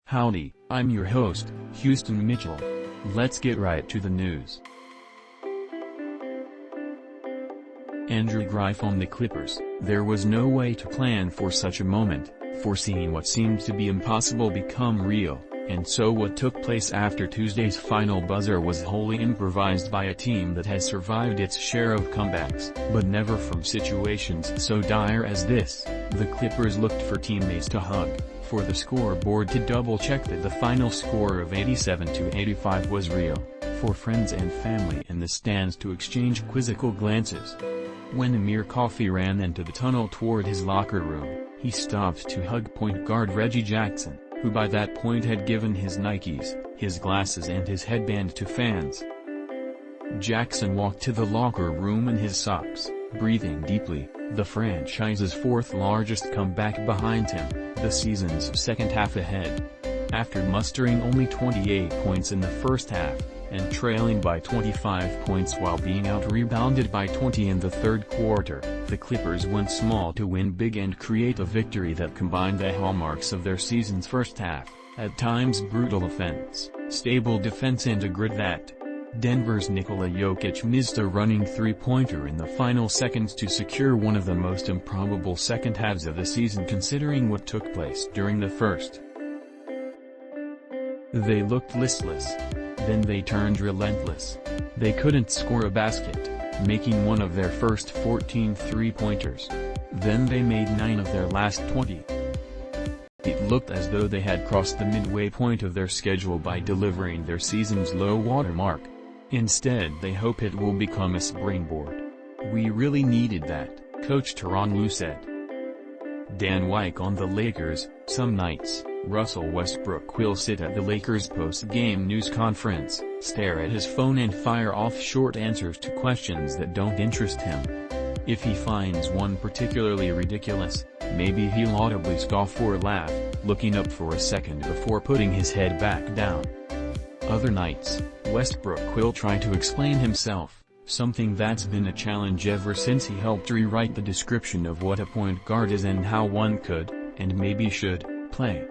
Howdy, I'm your host, Houston Mitchell. Let's get right to the news. Andrew Greif on the Clippers. There was no way to plan for such a moment, foreseeing what seemed to be impossible become real, and so what took place after Tuesday's final buzzer was wholly improvised by a team that has survived its share of comebacks, but never from situations so dire as this. The Clippers looked for teammates to hug, for the scoreboard to double-check that the final score of 87-85 was real, for friends and family in the stands to exchange quizzical glances. When Amir Coffey ran into the tunnel toward his locker room, he stopped to hug point guard Reggie Jackson, who by that point had given his Nikes, his glasses and his headband to fans. Jackson walked to the locker room in his socks, breathing deeply, the franchise's fourth largest comeback behind him, the season's second half ahead. After mustering only 28 points in the first half, and trailing by 25 points while being out-rebounded by 20 in the third quarter, the Clippers went small to win big and create a victory that combined the hallmarks of their season's first half, at times brutal offense, stable defense and a grit that. Denver's Nikola Jokic missed a running three-pointer in the final seconds to secure one of the most improbable second halves of the season considering what took place during the first. They looked listless. Then they turned relentless. They couldn't score a basket, making one of their first 14 three-pointers. Then they made 9 of their last 20. It looked as though they had crossed the midway point of their schedule by delivering their season's low water mark. Instead they hope it will become a springboard. We really needed that, Coach Tyronn Lue said. Dan Woike on the Lakers. Some nights, Russell Westbrook will sit at the Lakers' post-game news conference, stare at his phone and fire off short answers to questions that don't interest him. If he finds one particularly ridiculous, maybe he'll audibly scoff or laugh, looking up for a second before putting his head back down. Other nights, Westbrook will try to explain himself, something that's been a challenge ever since he helped rewrite the description of what a point guard is and how one could, and maybe should, play.